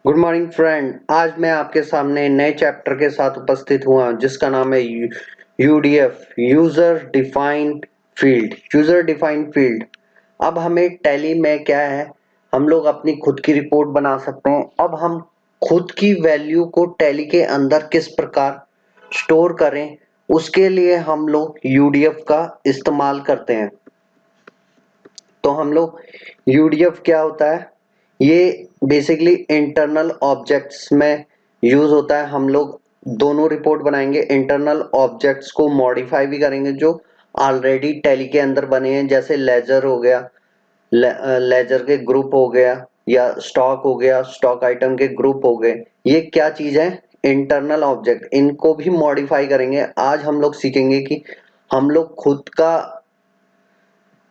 Good morning friend. आज मैं आपके सामने नए चैप्टर के साथ उपस्थित हुआ जिसका नाम है UDF, user defined field. User defined field. अब हमें टैली में क्या है, हम लोग अपनी खुद की रिपोर्ट बना सकते हैं। अब हम खुद की वैल्यू को टैली के अंदर किस प्रकार स्टोर करें, उसके लिए हम लोग यूडीएफ का इस्तेमाल करते हैं। तो हम लोग यूडीएफ क्या होता है, ये बेसिकली इंटरनल ऑब्जेक्ट्स में यूज होता है। हम लोग दोनों रिपोर्ट बनाएंगे, इंटरनल ऑब्जेक्ट्स को मॉडिफाई भी करेंगे जो ऑलरेडी टैली के अंदर बने हैं, जैसे लेजर हो गया, लेजर के ग्रुप हो गया, या स्टॉक हो गया, स्टॉक आइटम के ग्रुप हो गए। ये क्या चीज है, इंटरनल ऑब्जेक्ट। इनको भी मॉडिफाई करेंगे। आज हम लोग सीखेंगे कि हम लोग खुद का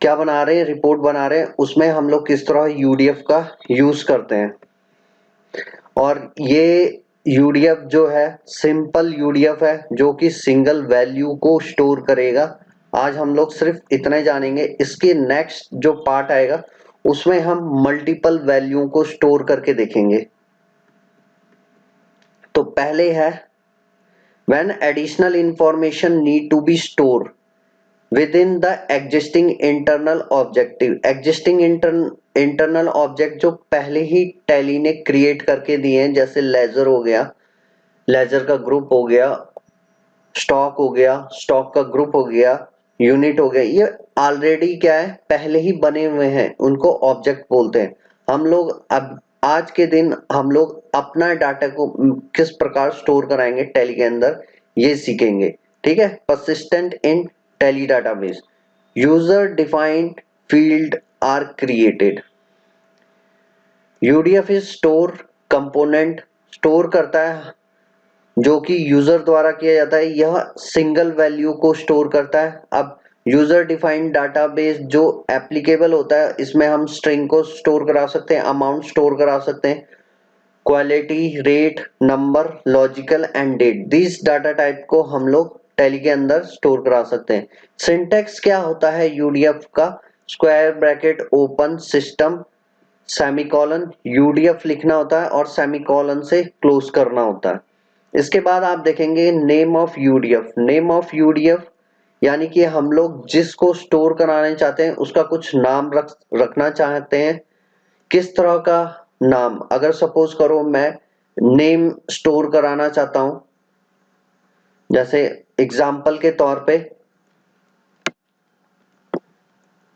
क्या बना रहे हैं, रिपोर्ट बना रहे हैं, उसमें हम लोग किस तरह यूडीएफ का यूज करते हैं। और ये यूडीएफ जो है सिंपल यूडीएफ है जो कि सिंगल वैल्यू को स्टोर करेगा। आज हम लोग सिर्फ इतना ही जानेंगे। इसके नेक्स्ट जो पार्ट आएगा उसमें हम मल्टीपल वैल्यू को स्टोर करके देखेंगे। तो पहले है when additional information need to be store within the existing internal objective। existing internal object जो पहले ही टैली ने क्रिएट करके दिए हैं, जैसे लेजर हो गया, लेजर का ग्रुप हो गया, स्टॉक हो गया, स्टॉक का ग्रुप हो गया, यूनिट हो गया। ये ऑलरेडी क्या है, पहले ही बने हुए हैं, उनको ऑब्जेक्ट बोलते हैं। हम लोग अब आज के दिन हम लोग अपना डाटा को किस प्रकार स्टोर कराएंगे टैली के अंदर, ये सीखेंगे। ठीक है। persistent in tally database, user defined field are created। UDF is store component, store करता है जो कि यूजर द्वारा किया जाता है। यह सिंगल वैल्यू को स्टोर करता है। अब यूजर डिफाइंड डाटाबेस जो एप्लीकेबल होता है, इसमें हम स्ट्रिंग को स्टोर करा सकते हैं, अमाउंट स्टोर करा सकते हैं, quality, rate, number, logical and date. This data type को हम लोग टैली के अंदर स्टोर करा सकते हैं। सिंटेक्स क्या होता है यूडीएफ का, square bracket open system semicolon, UDF लिखना होता है और सेमीकोलन से क्लोज करना होता है। इसके बाद आप देखेंगे name of UDF. Name of UDF यानी कि हम लोग जिसको स्टोर कराने चाहते हैं उसका कुछ नाम रखना चाहते हैं। किस तरह का नाम, अगर सपोज करो मैं नेम स्टोर कराना चाहता हूं, जैसे एग्जाम्पल के तौर पे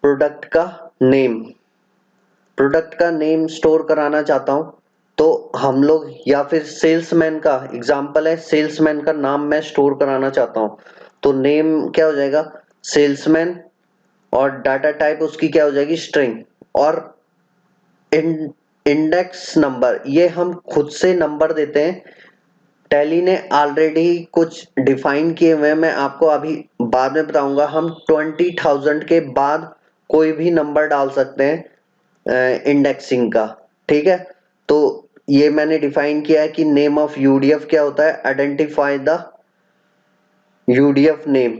प्रोडक्ट का नेम, प्रोडक्ट का नेम स्टोर कराना चाहता हूं, तो हम लोग, या फिर सेल्समैन का एग्जाम्पल है, सेल्समैन का नाम मैं स्टोर कराना चाहता हूं, तो नेम क्या हो जाएगा, सेल्समैन, और डाटा टाइप उसकी क्या हो जाएगी, स्ट्रिंग। और इंडेक्स नंबर, ये हम खुद से नंबर देते हैं। टैली ने ऑलरेडी कुछ डिफाइन किए हुए हैं, मैं आपको अभी बाद में बताऊंगा। हम 20,000 के बाद कोई भी नंबर डाल सकते हैं इंडेक्सिंग का। ठीक है। तो ये मैंने डिफाइन किया है कि नेम ऑफ यूडीएफ क्या होता है, आइडेंटिफाई द यूडीएफ नेम,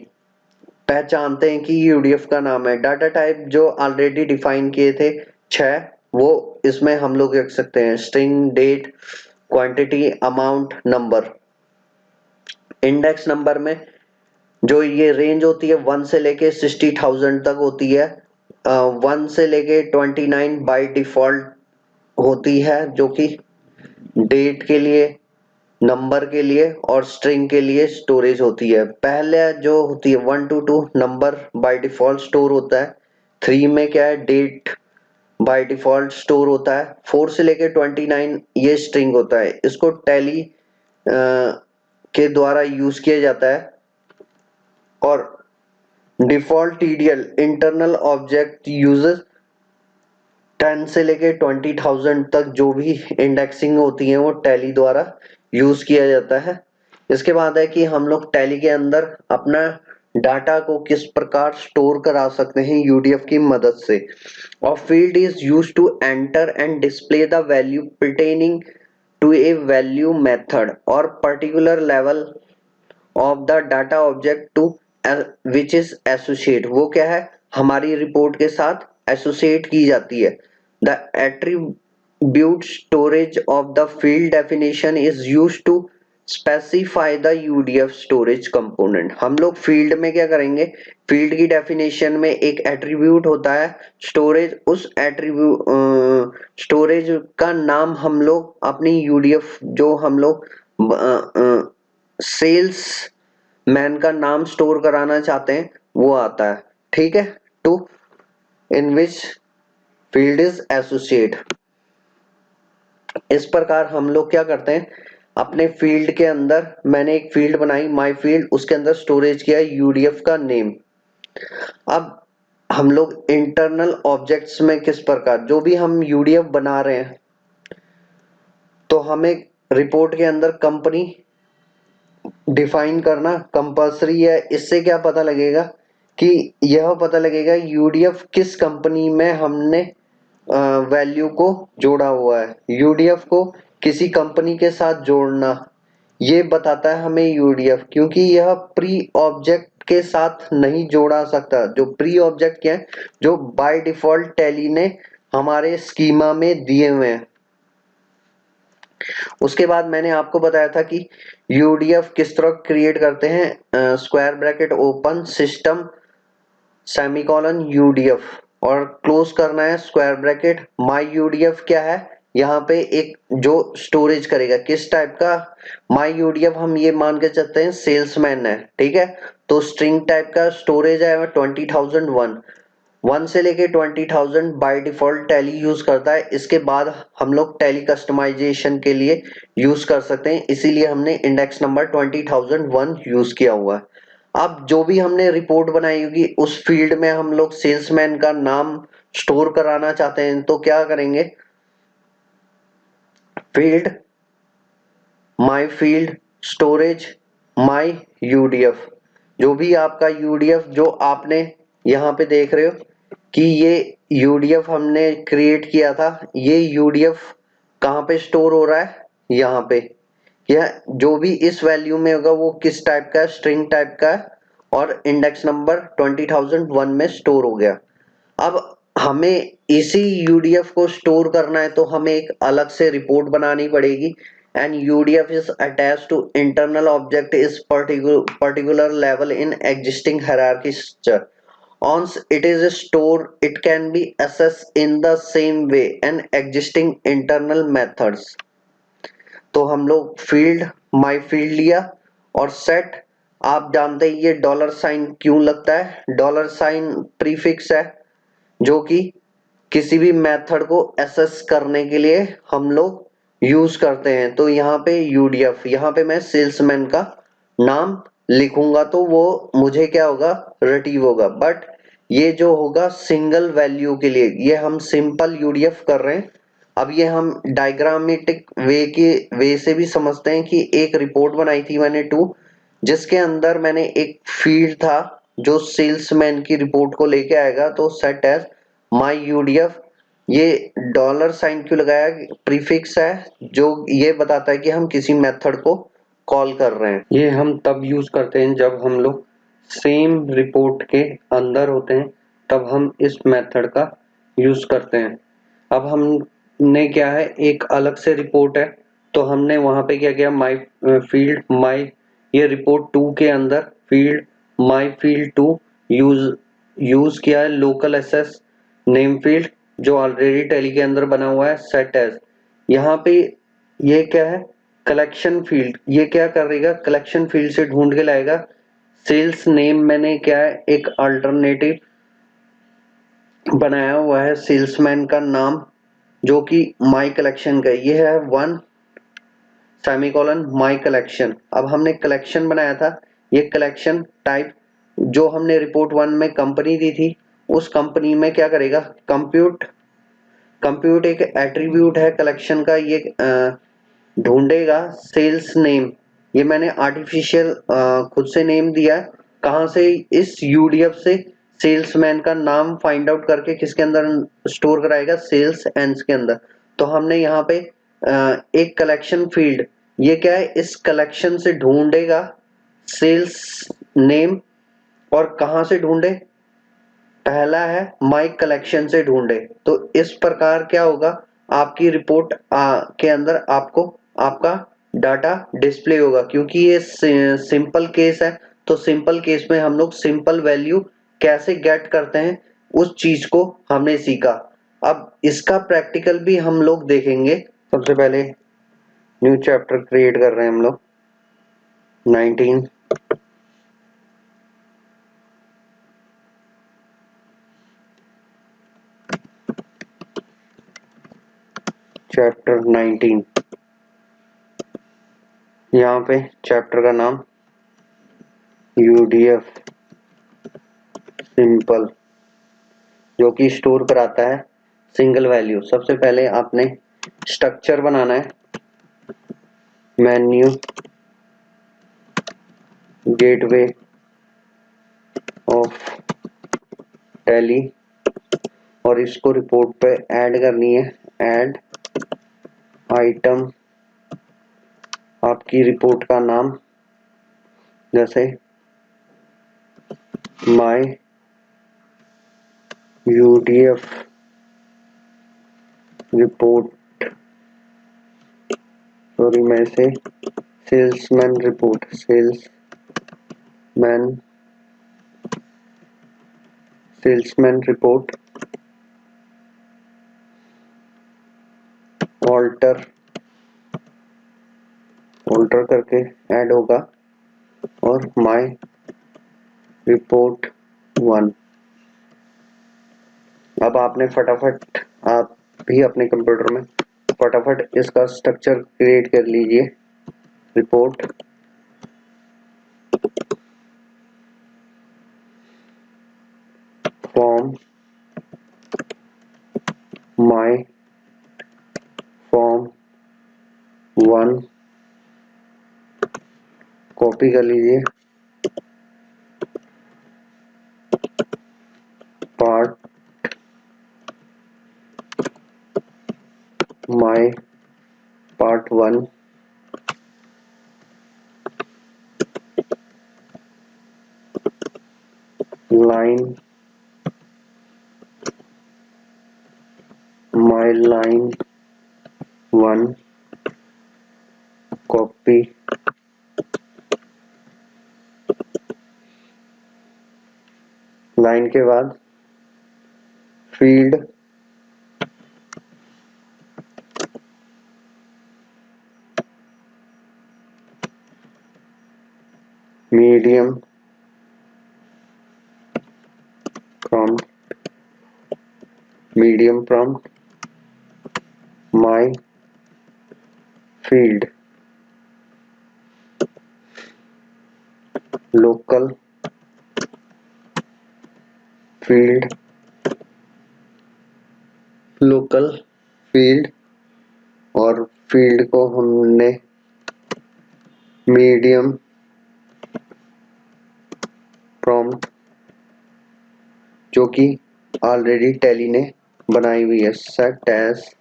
पहचानते हैं कि यूडीएफ का नाम है। डाटा टाइप जो ऑलरेडी डिफाइन किए थे 6, वो इसमें हम लोग रख सकते हैं, string, date, quantity, amount, number. Index number में जो ये रेंज होती है 1 से लेके 60,000 तक होती है। 1 से लेके 29 बाय डिफॉल्ट होती है, जो कि डेट के लिए, नंबर के लिए और स्ट्रिंग के लिए स्टोरेज होती है। पहले जो होती है 1 to 2 number by default store होता है। 3 में क्या है, डेट बाय डिफॉल्ट स्टोर होता है। 4 से लेके 29 ये स्ट्रिंग होता है। इसको टैली के द्वारा यूज किया जाता है। और default TDL internal object uses 10 से लेके 20,000 तक जो भी इंडेक्सिंग होती है वो टैली द्वारा यूज किया जाता है। इसके बाद है कि हम लोग टैली के अंदर अपना डाटा को किस प्रकार स्टोर करा सकते हैं यूडीएफ की मदद से। और field is used to enter and display the value pertaining to a value method or particular level of the data object to which is associate। वो क्या है, हमारी रिपोर्ट के साथ एसोसिएट की जाती है। The attribute storage of the field definition is used to specify the UDF storage component। हम लोग फील्ड में क्या करेंगे, फील्ड की डेफिनेशन में एक एट्रीब्यूट होता है स्टोरेज, उस एट्रीब्यूट स्टोरेज का नाम हम लोग अपनी यूडीएफ जो हम लोग सेल्स मैन का नाम स्टोर कराना चाहते हैं वो आता है, ठीक है। To in which field is associate. इस प्रकार हम लोग क्या करते हैं, अपने फील्ड के अंदर मैंने एक फील्ड बनाई माय फील्ड, उसके अंदर स्टोरेज किया यूडीएफ का नेम। अब हम लोग इंटरनल ऑब्जेक्ट्स में किस प्रकार जो भी हम यूडीएफ बना रहे हैं तो हमें रिपोर्ट के अंदर कंपनी डिफाइन करना कंपल्सरी है। इससे क्या पता लगेगा कि यह पता लगेगा यूडीएफ किस कंपनी में हमने वैल्यू को जोड़ा हुआ है। यूडीएफ को किसी कंपनी के साथ जोड़ना ये बताता है हमें यूडीएफ, क्योंकि यह प्री ऑब्जेक्ट के साथ नहीं जोड़ा सकता। जो प्री ऑब्जेक्ट क्या है, जो बाय डिफॉल्ट टैली ने हमारे स्कीमा में दिए हुए हैं। उसके बाद मैंने आपको बताया था कि यूडीएफ किस तरह क्रिएट करते हैं, square bracket open system semicolon UDF और क्लोज करना है स्क्वायर ब्रैकेट। माय यूडीएफ क्या है, यहाँ पे एक जो स्टोरेज करेगा किस टाइप का, माय यूडीएफ हम ये मान के चलते हैं सेल्समैन है, ठीक है। तो स्ट्रिंग टाइप का स्टोरेज है 20,001, 1 से लेके 20,000 बाय डिफॉल्ट टैली यूज करता है। इसके बाद हम लोग टैली कस्टमाइजेशन के लिए यूज कर सकते हैं, इसीलिए हमने इंडेक्स नंबर 20,001 यूज किया हुआ है। अब जो भी हमने रिपोर्ट बनाई होगी उस फील्ड में हम लोग सेल्समैन का नाम स्टोर कराना चाहते हैं तो क्या करेंगे, field my field storage my UDF. जो भी आपका यूडीएफ जो आपने यहाँ पे देख रहे हो कि ये यूडीएफ हमने क्रिएट किया था, ये यूडीएफ कहाँ पे स्टोर हो रहा है, यहाँ पे। यह जो भी इस वैल्यू में होगा वो किस टाइप का है, स्ट्रिंग टाइप का है और इंडेक्स नंबर 20,001 में स्टोर हो गया। अब हमें इसी यूडीएफ को स्टोर करना है तो हमें एक अलग से रिपोर्ट बनानी पड़ेगी। And UDF is attached to internal object is particular level in existing hierarchy structure. Once it is stored, it can be accessed in the same way and existing internal methods. तो हम लोग field my field लिया और set, आप जानते हैं ये dollar sign क्यों लगता है, डॉलर साइन प्रीफिक्स है जो कि किसी भी मेथड को एसेस करने के लिए हम लोग यूज करते हैं। तो यहाँ पे यूडीएफ, यहाँ पे मैं सेल्समैन का नाम लिखूंगा तो वो मुझे क्या होगा, रिट्रीव होगा। बट ये जो होगा सिंगल वैल्यू के लिए, ये हम सिंपल यूडीएफ कर रहे हैं। अब ये हम डायग्रामेटिक वे से भी समझते हैं कि एक रिपोर्ट बनाई थी मैंने जिसके अंदर मैंने एक फील्ड था जो सेल्समैन की रिपोर्ट को लेके आएगा, तो सेट एज माय यूडीएफ। ये डॉलर साइन क्यों लगाया, प्रीफिक्स है जो ये बताता है कि हम किसी मेथड को कॉल कर रहे हैं। ये हम तब यूज करते हैं जब हम लोग सेम रिपोर्ट के अंदर होते हैं, तब हम इस मेथड का यूज करते हैं। अब हमने क्या है, एक अलग से रिपोर्ट है तो हमने वहां पे क्या किया, माय फील्ड माय, ये रिपोर्ट 2 के अंदर फील्ड माय फील्ड 2 यूज किया है लोकल एसएस नेम फील्ड जो ऑलरेडी टैली के अंदर बना हुआ है सेट एज। यहाँ पे ये क्या है, कलेक्शन फील्ड, ये क्या करेगा, कलेक्शन फील्ड से ढूंढ के लाएगा सेल्स नेम। मैंने क्या है, एक अल्टरनेटिव बनाया हुआ है सेल्समैन का नाम जो कि माय कलेक्शन का, ये है 1 सेमीकोलन माय कलेक्शन। अब हमने कलेक्शन बनाया था, ये कलेक्शन टाइप जो हमने रिपोर्ट 1 में कंपनी दी थी उस कंपनी में क्या करेगा, कंप्यूट एक एट्रीब्यूट है कलेक्शन का, ये ढूंढेगा सेल्स नेम। ये मैंने आर्टिफिशियल खुद से नेम दिया है, कहां से, इस यूडीएफ से सेल्समैन का नाम फाइंड आउट करके किसके अंदर स्टोर कराएगा, सेल्स एंड्स के अंदर। तो हमने यहाँ पे एक कलेक्शन फील्ड, ये क्या है, इस कलेक्शन से ढूंढेगा सेल्स नेम और कहां से ढूंढे, पहला है माय कलेक्शन से ढूंढे। तो इस प्रकार क्या होगा, आपकी रिपोर्ट के अंदर आपको आपका डाटा डिस्प्ले होगा। क्योंकि ये सिंपल केस है तो सिंपल केस में हम लोग सिंपल वैल्यू कैसे गेट करते हैं उस चीज को हमने सीखा। अब इसका प्रैक्टिकल भी हम लोग देखेंगे। सबसे पहले न्यू चैप्टर क्रिएट कर रहे हैं हम लोग 19 चैप्टर 19। यहाँ पे चैप्टर का नाम यूडीएफ सिंपल, जो कि स्टोर कराता है सिंगल वैल्यू। सबसे पहले आपने स्ट्रक्चर बनाना है, मेन्यू गेटवे ऑफ टैली, और इसको रिपोर्ट पे ऐड करनी है। ऐड आइटम, आपकी रिपोर्ट का नाम, जैसे माय यूडीएफ रिपोर्ट, सॉरी मैं इसे salesman report, salesman report alter करके ऐड होगा, और माय रिपोर्ट 1। अब आपने फटाफट, आप भी अपने कंप्यूटर में फटाफट इसका स्ट्रक्चर क्रिएट कर लीजिए। Report form my form 1 copy कर लीजिए। Part my part 1 line my line 1 copy. Line के बाद field medium prompt my field local field और फील्ड को हमने मीडियम प्रॉम्प्ट, जो कि ऑलरेडी टैली ने बनाई हुई है। सेट एज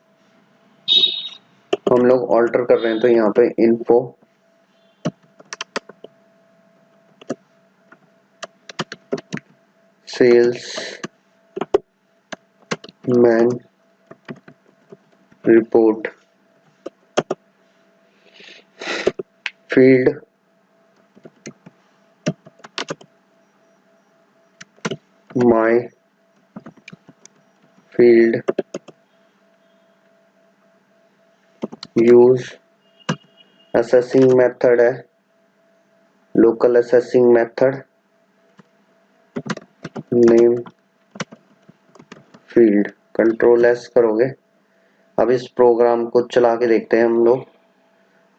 हम लोग ऑल्टर कर रहे हैं तो यहाँ पे info sales main report field my field use assessing method है, local assessing method name field. Control S करोगे। अब इस प्रोग्राम को चला के देखते हैं हम लोग,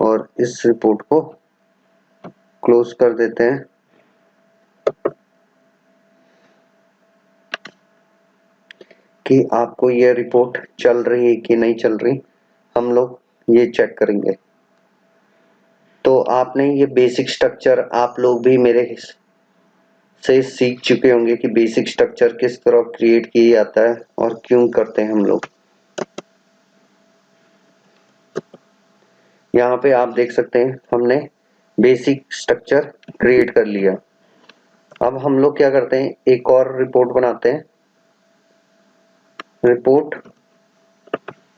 और इस रिपोर्ट को क्लोज कर देते हैं। कि आपको ये रिपोर्ट चल रही है कि नहीं चल रही, हम लोग ये चेक करेंगे। तो आपने ये बेसिक स्ट्रक्चर आप लोग भी मेरे से सीख चुके होंगे कि बेसिक स्ट्रक्चर किस तरह क्रिएट किया जाता है और क्यों करते हैं हम लोग। यहाँ पे आप देख सकते हैं हमने बेसिक स्ट्रक्चर क्रिएट कर लिया। अब हम लोग क्या करते हैं, एक और रिपोर्ट बनाते हैं, report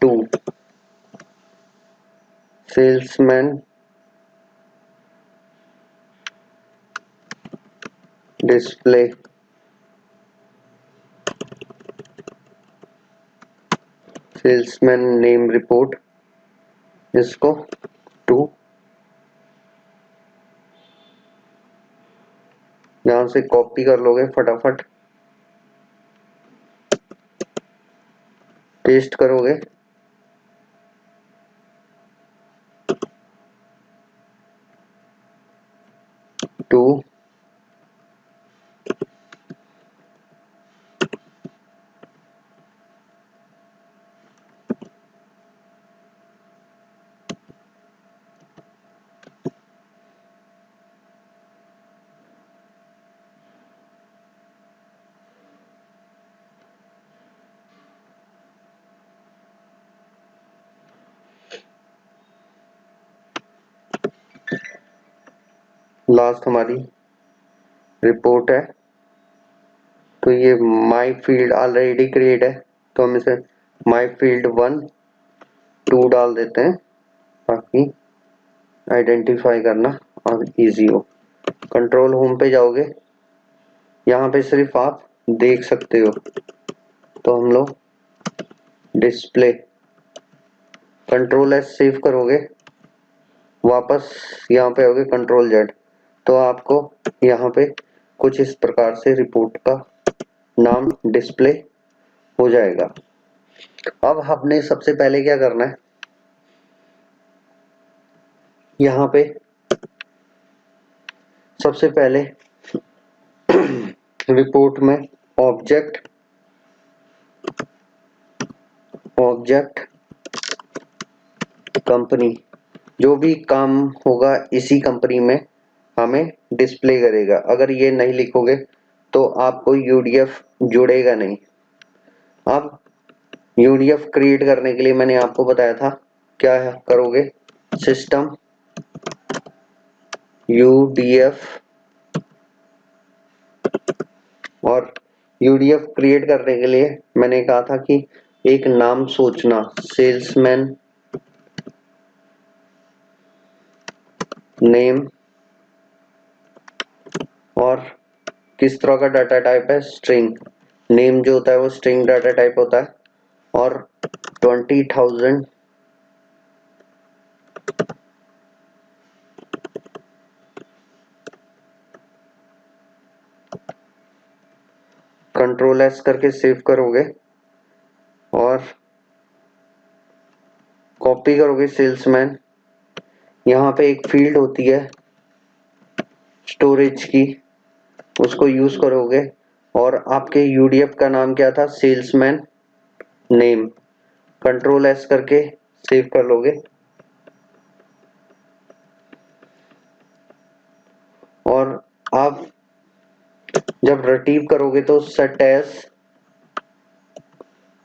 2 salesman display salesman name report, इसको 2 यहां से कॉपी कर लोगे फटाफट, पेस्ट करोगे, टू लास्ट हमारी रिपोर्ट है। तो ये माई फील्ड ऑलरेडी क्रिएट है, तो हम इसे माई फील्ड 1 2 डाल देते हैं ताकि आइडेंटिफाई करना और इजी हो। कंट्रोल होम पे जाओगे, यहाँ पे सिर्फ आप देख सकते हो, तो हम लोग डिस्प्ले कंट्रोल एस सेव करोगे, वापस यहाँ पे आओगे कंट्रोल जेड, तो आपको यहाँ पे कुछ इस प्रकार से रिपोर्ट का नाम डिस्प्ले हो जाएगा। अब हमने सबसे पहले क्या करना है, यहाँ पे सबसे पहले रिपोर्ट में ऑब्जेक्ट कंपनी, जो भी काम होगा इसी कंपनी में हमें डिस्प्ले करेगा। अगर ये नहीं लिखोगे तो आपको यूडीएफ जुड़ेगा नहीं। अब यूडीएफ क्रिएट करने के लिए मैंने आपको बताया था, क्या करोगे, सिस्टम यूडीएफ, और यूडीएफ क्रिएट करने के लिए मैंने कहा था कि एक नाम सोचना, सेल्समैन नेम, और किस तरह का डाटा टाइप है, स्ट्रिंग। नेम जो होता है वो स्ट्रिंग डाटा टाइप होता है, और 20,000 कंट्रोल एस करके सेव करोगे और कॉपी करोगे सेल्समैन। यहाँ पे एक फील्ड होती है स्टोरेज की, उसको यूज करोगे, और आपके यूडीएफ का नाम क्या था, सेल्समैन नेम। कंट्रोल एस करके सेव कर लोगे, और आप जब रिट्रीव करोगे तो सेट एज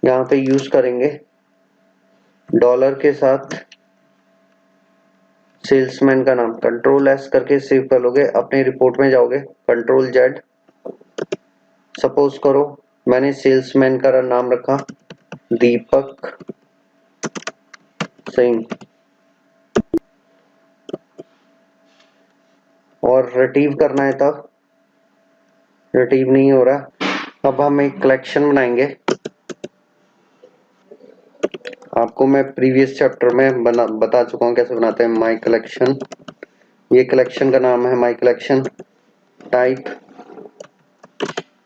यहाँ पे यूज करेंगे, डॉलर के साथ सेल्समैन का नाम। कंट्रोल एस करके सेव कर लोगे, अपनी रिपोर्ट में जाओगे, कंट्रोल जेड, सपोज करो मैंने सेल्समैन का नाम रखा दीपक सिंह, और रिट्रीव करना है, तब रिट्रीव नहीं हो रहा। अब हम एक कलेक्शन बनाएंगे, आपको मैं प्रीवियस चैप्टर में बता चुका हूँ कैसे बनाते हैं माई कलेक्शन। ये कलेक्शन का नाम है माई कलेक्शन, टाइप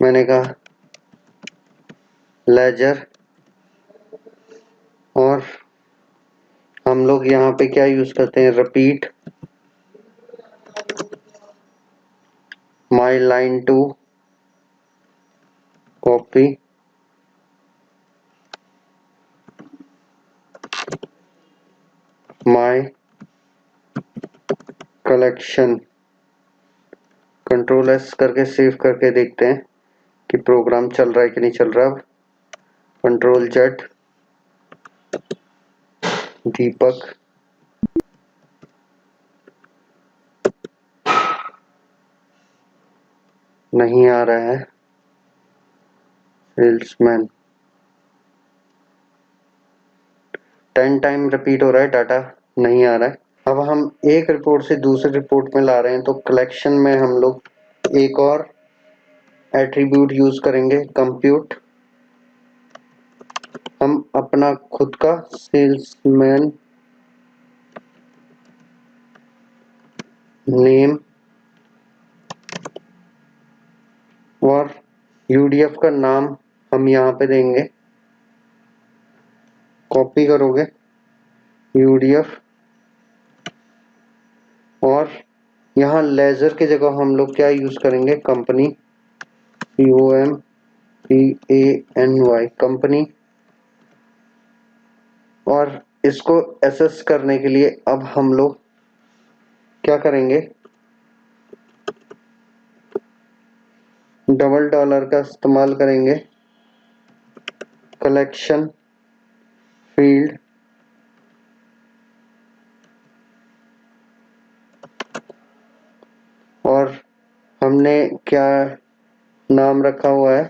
मैंने कहा लेजर, और हम लोग यहाँ पे क्या यूज करते हैं, repeat my line to copy my collection. Control S करके सेव करके देखते हैं कि प्रोग्राम चल रहा है कि नहीं चल रहा। कंट्रोल जेड, दीपक नहीं आ रहा है, सेल्समैन। 10 टाइम रिपीट हो रहा है, डाटा नहीं आ रहा है। अब हम एक रिपोर्ट से दूसरी रिपोर्ट में ला रहे हैं, तो कलेक्शन में हम लोग एक और एट्रीब्यूट यूज करेंगे, कंप्यूट। हम अपना खुद का सेल्समैन नेम और यूडीएफ का नाम हम यहाँ पे देंगे। कॉपी करोगे यूडीएफ, और यहाँ लेजर की जगह हम लोग क्या यूज करेंगे, कंपनी, COMPANY, कंपनी। और इसको एसेस करने के लिए अब हम लोग क्या करेंगे, डबल डॉलर का इस्तेमाल करेंगे, कलेक्शन फील्ड, और हमने क्या नाम रखा हुआ है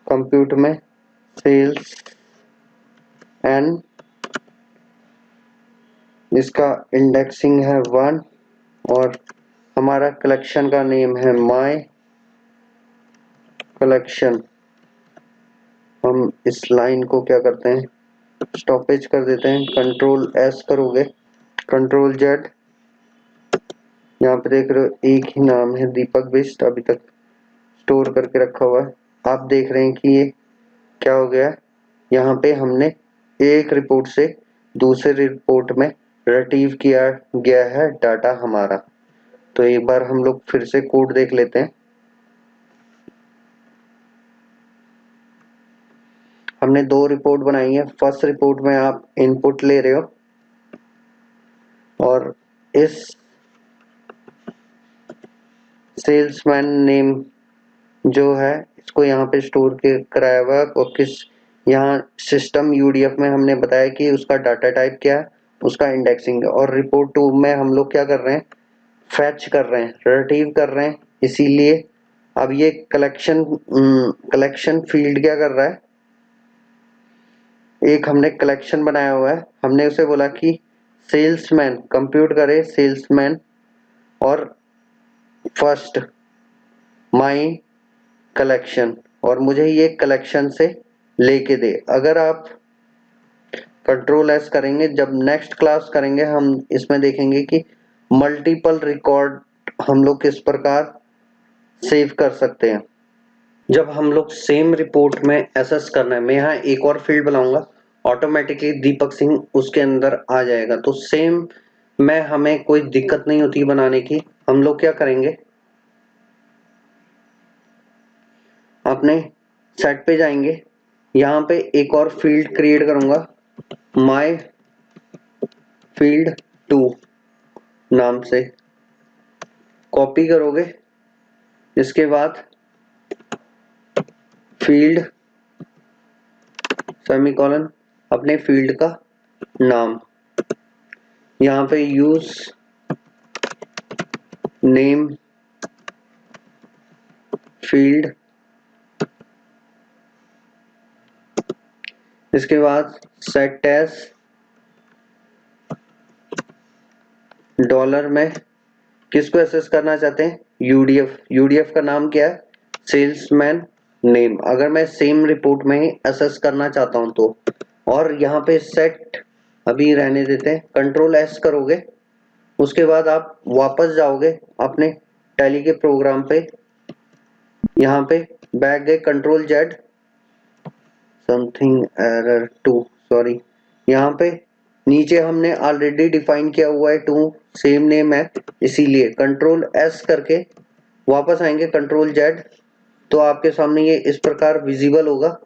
कंप्यूटर में, सेल्स एंड, इसका इंडेक्सिंग है 1, और हमारा कलेक्शन का नेम है माय कलेक्शन। हम इस लाइन को क्या करते हैं, स्टॉपेज कर देते हैं, कंट्रोल एस करोगे, कंट्रोल जेड, यहाँ पे देख रहे हो एक ही नाम है, दीपक बिष्ट, अभी तक स्टोर करके रखा हुआ है। आप देख रहे हैं कि ये क्या हो गया, यहाँ पे हमने एक रिपोर्ट से दूसरे रिपोर्ट में रिट्रीव किया गया है डाटा हमारा। तो एक बार हम लोग फिर से कोड देख लेते हैं। हमने 2 रिपोर्ट बनाई है। फर्स्ट रिपोर्ट में आप इनपुट ले रहे हो और इस सेल्समैन नेम जो है इसको यहाँ पे स्टोर कराया हुआ है, और किस यहाँ सिस्टम यूडीएफ में हमने बताया कि उसका डाटा टाइप क्या है, उसका इंडेक्सिंग है। और रिपोर्ट 2 में हम लोग क्या कर रहे हैं, फैच कर रहे हैं, रिट्रीव कर रहे हैं। इसीलिए अब ये कलेक्शन फील्ड क्या कर रहा है, एक हमने कलेक्शन बनाया हुआ है, हमने उसे बोला कि सेल्समैन कंप्यूट करे सेल्समैन और फर्स्ट माई कलेक्शन, और मुझे ये कलेक्शन से लेके दे। अगर आप कंट्रोल एस करेंगे, जब नेक्स्ट क्लास करेंगे हम इसमें देखेंगे कि मल्टीपल रिकॉर्ड हम लोग किस प्रकार सेव कर सकते हैं। जब हम लोग सेम रिपोर्ट में एसेस करना है, मैं यहाँ एक और फील्ड बनाऊंगा, ऑटोमेटिकली दीपक सिंह उसके अंदर आ जाएगा। तो सेम में हमें कोई दिक्कत नहीं होती बनाने की। हम लोग क्या करेंगे, अपने सेट पे जाएंगे, यहाँ पे एक और फील्ड क्रिएट करूंगा, माय फील्ड 2 नाम से। कॉपी करोगे, इसके बाद फील्ड सेमीकोलन, अपने फील्ड का नाम, यहाँ पे यूज नेम फील्ड, इसके बाद सेट एज डॉलर में किसको एसेस करना चाहते हैं, यूडीएफ। यूडीएफ का नाम क्या है, सेल्समैन नेम। अगर मैं सेम रिपोर्ट में ही एसेस करना चाहता हूं तो, और यहाँ पे सेट अभी रहने देते हैं, कंट्रोल एस करोगे, उसके बाद आप वापस जाओगे अपने टैली के प्रोग्राम पे, यहाँ पे बैक गए, control Z, something error 2, sorry, यहाँ पे नीचे हमने ऑलरेडी डिफाइन किया हुआ है 2 सेम नेम है, इसीलिए कंट्रोल एस करके वापस आएंगे, कंट्रोल जेड, तो आपके सामने ये इस प्रकार विजिबल होगा।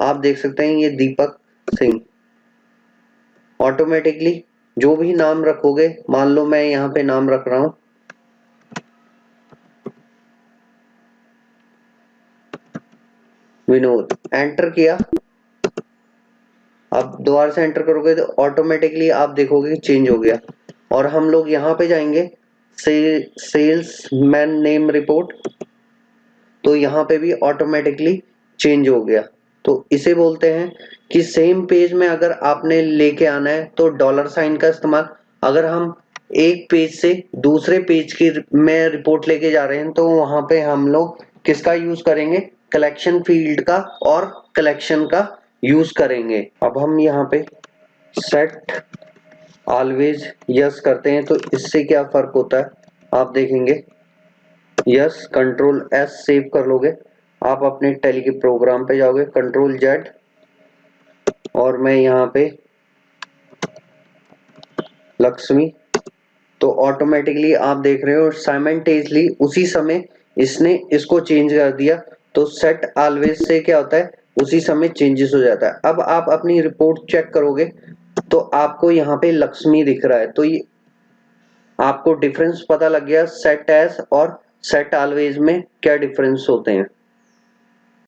आप देख सकते हैं ये दीपक सिंह। ऑटोमेटिकली जो भी नाम रखोगे, मान लो मैं यहाँ पे नाम रख रहा हूं विनोद, एंटर किया, अब दोबारा से एंटर करोगे तो ऑटोमेटिकली आप देखोगे चेंज हो गया। और हम लोग यहाँ पे जाएंगे सेल्समैन नेम रिपोर्ट, तो यहाँ पे भी ऑटोमेटिकली चेंज हो गया। तो इसे बोलते हैं कि सेम पेज में अगर आपने लेके आना है तो डॉलर साइन का इस्तेमाल, अगर हम एक पेज से दूसरे पेज की में रिपोर्ट लेके जा रहे हैं तो वहां पे हम लोग किसका यूज करेंगे, कलेक्शन फील्ड का और कलेक्शन का यूज करेंगे। अब हम यहाँ पे सेट ऑलवेज यस करते हैं तो इससे क्या फर्क होता है आप देखेंगे। यस, कंट्रोल एस सेव कर लोगे, आप अपने टैली के प्रोग्राम पे जाओगे, कंट्रोल जेड, और मैं यहाँ पे लक्ष्मी, तो ऑटोमेटिकली आप देख रहे हो साइमल्टेनियसली उसी समय इसने इसको चेंज कर दिया। तो सेट ऑलवेज से क्या होता है, उसी समय चेंजेस हो जाता है। अब आप अपनी रिपोर्ट चेक करोगे तो आपको यहाँ पे लक्ष्मी दिख रहा है, तो ये आपको डिफरेंस पता लग गया सेट एज और सेट ऑलवेज में क्या डिफरेंस होते हैं।